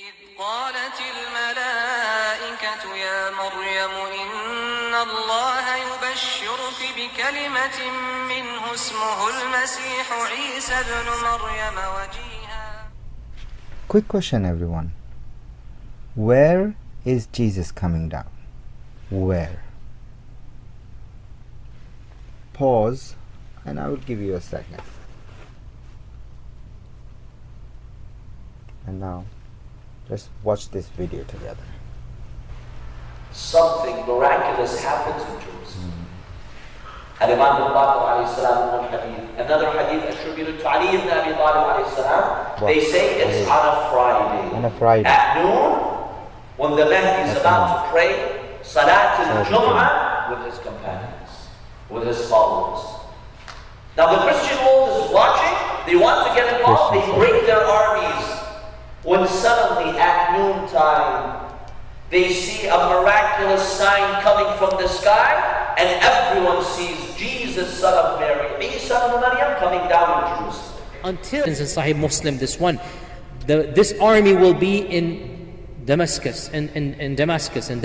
إذ قالت الملائكة يا مريم إن الله يبشرك بكلمة منه اسمه المسيح عيسى ابن مريم وجيها. Quick question, everyone. Where is Jesus coming down? Where? Pause, and I will give you a second. And now, let's watch this video together. Something miraculous happens in Jerusalem. And Imam al-Baqir alayhi salam, one hadith, another hadith attributed to Ali ibn Abi Talib alayhi salam, they say it's on a Friday. On a Friday. At noon, when the Mahdi is about to pray Salat al-Jum'ah with his companions, with his followers. Now the Christian world is watching, they want to get involved, they break their armies. When suddenly at noontime, they see a miraculous sign coming from the sky, and everyone sees Jesus, son of Mary, Isa ibn Maryam, coming down in Jerusalem. Until in Sahih Muslim, this army will be in Damascus, in Damascus, and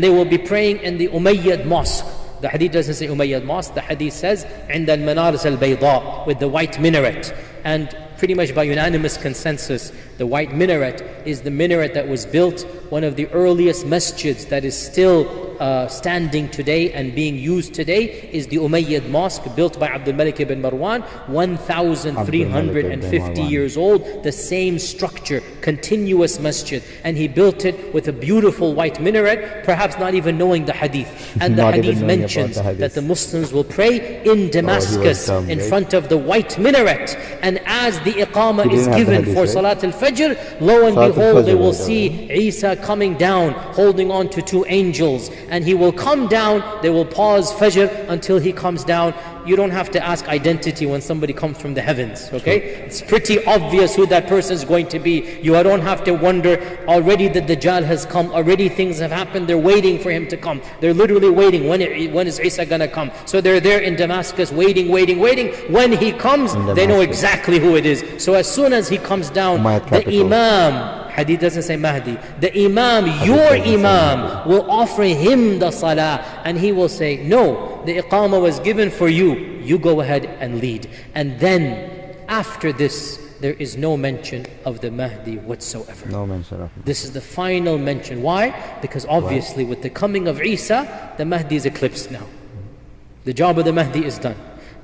they will be praying in the Umayyad Mosque. The hadith doesn't say Umayyad Mosque, the hadith says عند المنارة البيضاء, with the white minaret. And pretty much by unanimous consensus, the white minaret is the minaret that was built, one of the earliest masjids that is still standing today and being used today is the Umayyad Mosque, built by Abdul Malik ibn Marwan, 1,350 years old, the same structure, continuous masjid. And he built it with a beautiful white minaret, perhaps not even knowing the hadith. And the hadith mentions that the Muslims will pray in Damascus in front of the white minaret. And as the iqamah is given for Salat al-Fajr, lo and behold, they will see Isa coming down, holding on to two angels. And he will come down, they will pause Fajr until he comes down. You don't have to ask identity when somebody comes from the heavens, okay? It's pretty obvious who that person is going to be. You don't have to wonder, already the Dajjal has come, already things have happened, they're waiting for him to come. They're literally waiting, when is Isa gonna come? So they're there in Damascus, waiting. When he comes, they know exactly who it is. So as soon as he comes down, the Imam, hadith doesn't say Mahdi, the Imam, your Imam, will offer him the salah, and he will say, no, the iqamah was given for you, you go ahead and lead. And then after this, there is no mention of the Mahdi whatsoever. No mention of it. This is the final mention. Why? Because obviously with the coming of Isa, the Mahdi is eclipsed now. The job of the Mahdi is done.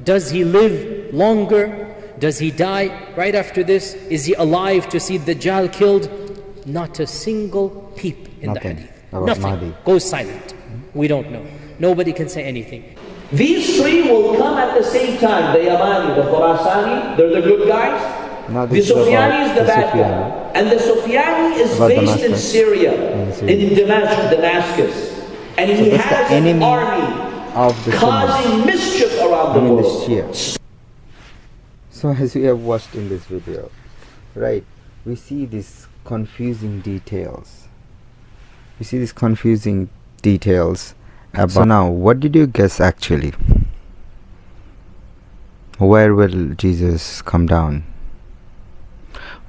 Does he live longer? Does he die right after this? Is he alive to see Dajjal killed? Not a single peep in the hadith. Nothing. Goes silent. We don't know. Nobody can say anything. These three will come at the same time. The Yamani, the Khurasani, they're the good guys. The Sufyani is the bad guy. And the Sufyani is based in Syria, in Damascus. And he has an army causing mischief around the world. So as we have watched in this video, right, we see these confusing details. So now, what did you guess actually? Where will Jesus come down?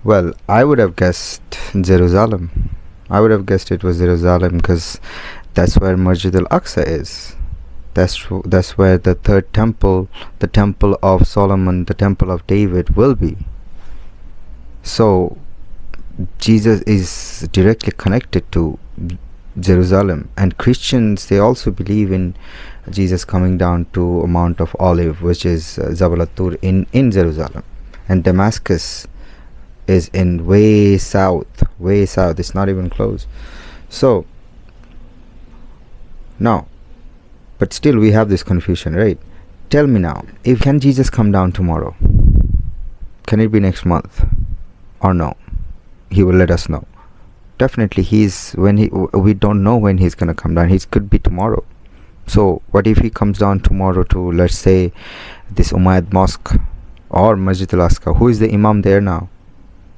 Well, I would have guessed Jerusalem. I would have guessed it was Jerusalem because that's where Masjid al-Aqsa is. That's where the third temple, the temple of Solomon, the temple of David will be. So Jesus is directly connected to Jerusalem, and Christians, they also believe in Jesus coming down to Mount of Olive, which is Jabal at-Tur in Jerusalem, and Damascus is in way south, it's not even close. So now, but still we have this confusion, right? Tell me now, can Jesus come down tomorrow? Can it be next month or no? He will let us know. Definitely we don't know when he's gonna come down. He could be tomorrow. So what if he comes down tomorrow to, let's say, this Umayyad Mosque or Masjid al-Aqsa? Who is the Imam there now?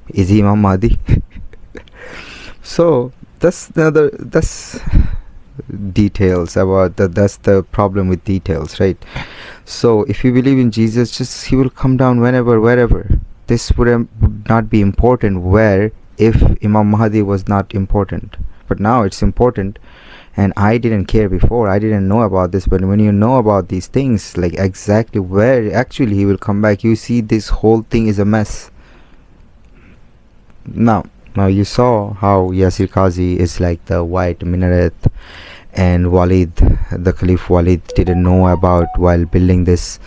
Is he Imam Mahdi? So that's details about that. That's the problem with details, right? So if you believe in Jesus, just he will come down whenever, wherever. This would not be important where if Imam Mahdi was not important. But now it's important, and I didn't care before. I didn't know about this, but when you know about these things, like exactly where actually he will come back, you see this whole thing is a mess. Now you saw how Yasir Qazi is like the white minaret, and Walid, the Caliph Walid, didn't know about while building this,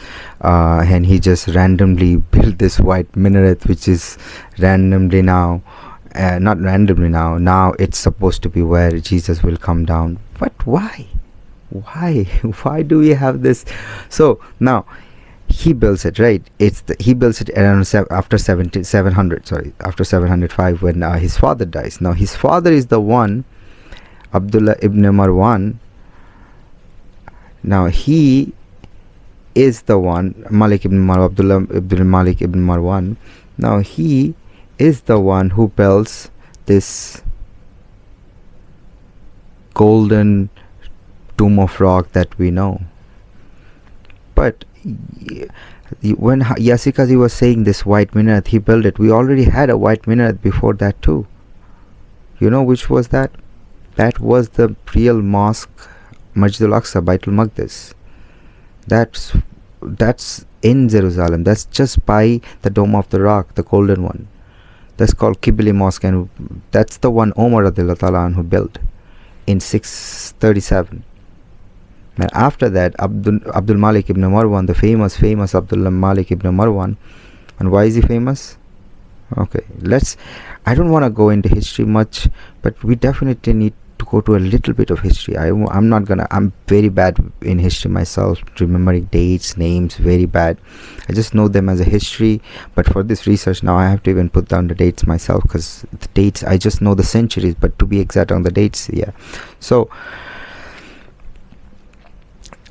and he just randomly built this white minaret, which is randomly now, not randomly now it's supposed to be where Jesus will come down. But why why do we have this? So now he builds it, right? He builds it around after 705, when his father dies. Now his father is the one, Abdullah ibn Marwan. Now he is the one, Malik ibn Marwan, Abdullah ibn Malik ibn Marwan. Now he is the one who builds this golden tomb of rock that we know. But when Yasir Qazi was saying this white minaret, he built it. We already had a white minaret before that too. You know which was that? That was the real mosque, Masjid al-Aqsa, Baitul Maqdis. That's in Jerusalem. That's just by the Dome of the Rock, the golden one. That's called Qibli Mosque, and that's the one Umar radiallahu ta'ala anhu built in 637. And after that, Abdul Malik ibn Marwan, the famous Abdullah Malik ibn Marwan. And why is he famous? Okay, I don't want to go into history much, but we definitely need to go to a little bit of history. I'm very bad in history myself, remembering dates, names, very bad. I just know them as a history, but for this research now I have to even put down the dates myself, because the dates, I just know the centuries, but to be exact on the dates, yeah. So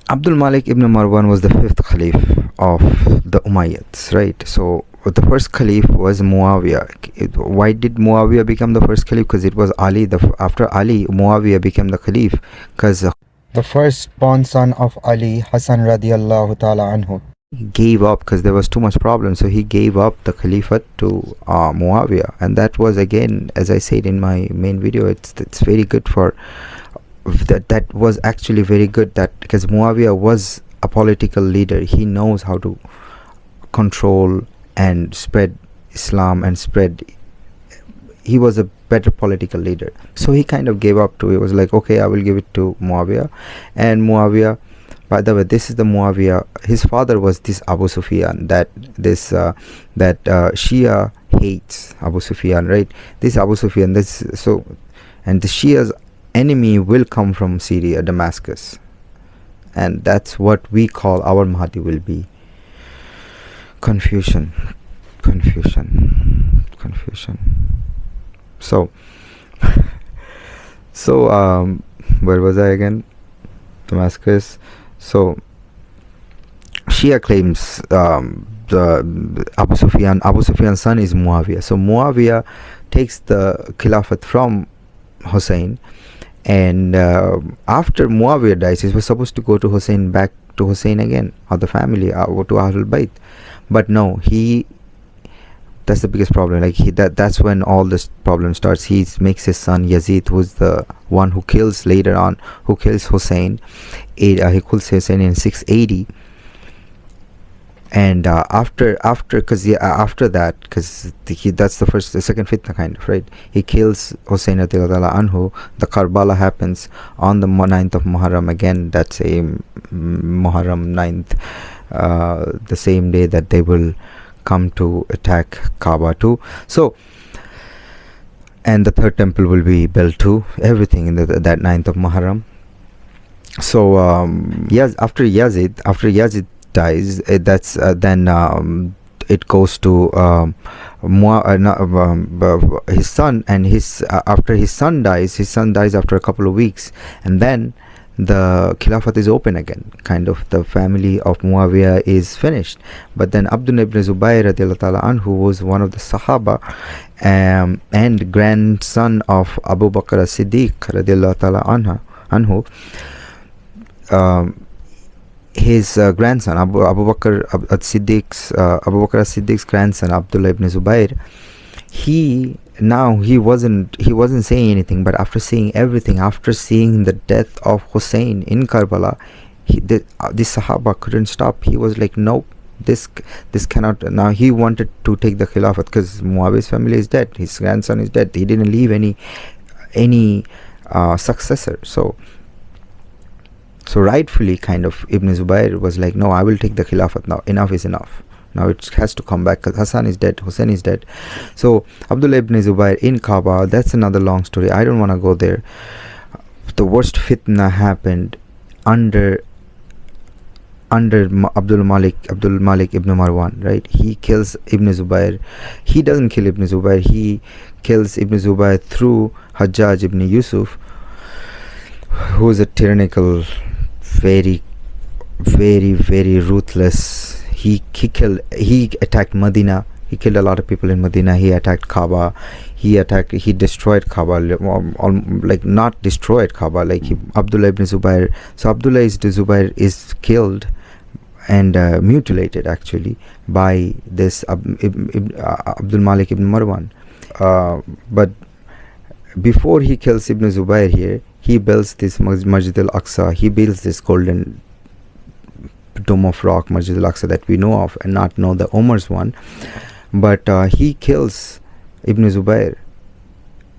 Abdul Malik ibn Marwan was the 5th Caliph of the Umayyads, right? So the first Caliph was Muawiyah. Why did Muawiyah become the first Caliph? Because it was Ali. After Ali, Muawiyah became the Caliph, because the firstborn son of Ali, Hassan radiallahu ta'ala anhu, gave up because there was too much problem. So he gave up the Caliphate to Muawiyah, and that was, again, as I said in my main video, it's very good for that was actually very good, that because Muawiyah was a political leader. He knows how to control and spread Islam and he was a better political leader. So he kind of gave up to, he was like, okay, I will give it to Muawiyah. And Muawiyah, by the way, this is the Muawiyah, his father was this Abu Sufyan, that Shia hates Abu Sufyan, right? This Abu Sufyan, and the Shia's enemy will come from Syria, Damascus, and that's what we call our Mahdi will be. Confusion. So where was I again? Damascus. So Shia claims the Abu Sufyan's son is Muawiyah. So Muawiyah takes the Khilafat from Hussein, and after Muawiyah dies, he was supposed to go to Hussein, back to Hussein again, or the family, or to Ahlul Bayt. But no, that's the biggest problem. Like that's when all this problem starts. He makes his son Yazid, who's the one who kills later on, who kills Hussein. He kills Hussein in 680. And after that, because that's the second fitna, kind of, right? He kills Hussein radiallahu anhu. The Karbala happens on the 9th of Muharram, again that same Muharram 9th, the same day that they will come to attack Kaaba too. So, and the third temple will be built too, everything in that 9th of Muharram. So after Yazid dies, then it goes to his son, and after his son dies after a couple of weeks, and then the Khilafat is open again, kind of. The family of Muawiyah is finished. But then Abdullah ibn Zubayr radiallahu ta'ala anhu was one of the Sahaba, and grandson of Abu Bakr as-Siddiq radiallahu ta'ala anhu. His grandson, Abu Bakr as-Siddiq's grandson, Abdullah ibn Zubayr, he now he wasn't saying anything, but after seeing everything, after seeing the death of Hussein in Karbala, this Sahaba couldn't stop. He was like, nope, this cannot. Now he wanted to take the Khilafat because Muawiyah's family is dead, his grandson is dead, he didn't leave any successor. So rightfully, kind of, Ibn Zubayr was like, no, I will take the Khilafat now, enough is enough. Now it has to come back because Hassan is dead, Hussein is dead. So Abdullah ibn Zubayr in Kaaba, that's another long story, I don't want to go there. The worst fitna happened under Abdul Malik ibn Marwan, right? He kills Ibn Zubayr. He doesn't kill Ibn Zubayr, he kills Ibn Zubayr through Hajjaj ibn Yusuf, who is a tyrannical, very, very, very ruthless. He attacked Medina. He killed a lot of people in Medina. He attacked Kaaba. He destroyed Kaaba, like not destroyed Kaaba, like Abdullah ibn Zubayr. So Abdullah ibn Zubayr is killed and mutilated actually by this Abdul Malik ibn Marwan. But before he kills Ibn Zubayr here, he builds this Masjid al-Aqsa. He builds this golden dome of rock, Masjid al-Aqsa, that we know of and not know the Umar's one. But he kills Ibn Zubayr,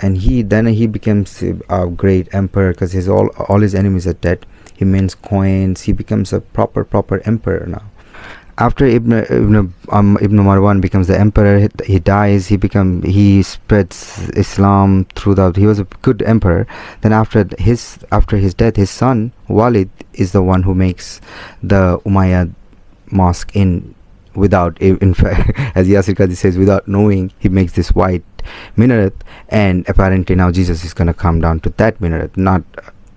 and then he becomes a great emperor because all his enemies are dead. He mints coins. He becomes a proper emperor now. After Ibn Marwan becomes the emperor, he dies. He spreads Islam throughout. He was a good emperor. Then after his death, his son Walid is the one who makes the Umayyad mosque in fact, as Yasir Qadhi says, without knowing, he makes this white minaret, and apparently now Jesus is going to come down to that minaret, not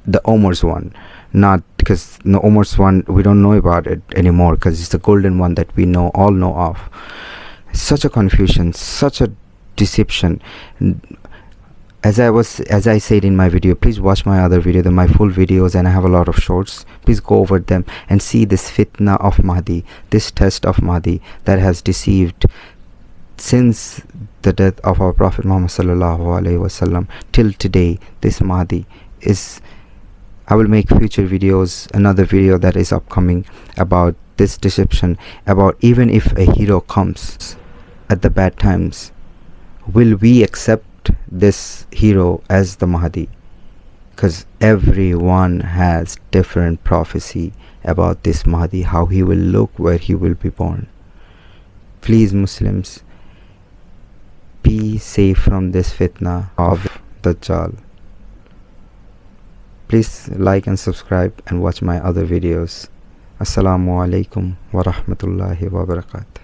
the Omar's one. Not because the Omar's one, we don't know about it anymore because it's the golden one that we all know of. Such a confusion, such a deception. As I said in my video, please watch my other video, my full videos, and I have a lot of shorts. Please go over them and see this fitna of Mahdi, this test of Mahdi that has deceived since the death of our Prophet Muhammad sallallahu alaihi wasallam till today. This Mahdi is. I will make future videos, another video that is upcoming about this deception, about even if a hero comes at the bad times, will we accept this hero as the Mahdi? Because everyone has different prophecy about this Mahdi, how he will look, where he will be born. Please, Muslims, be safe from this fitna of Dajjal. Please like and subscribe and watch my other videos. Assalamu alaikum wa rahmatullahi wa barakatuh.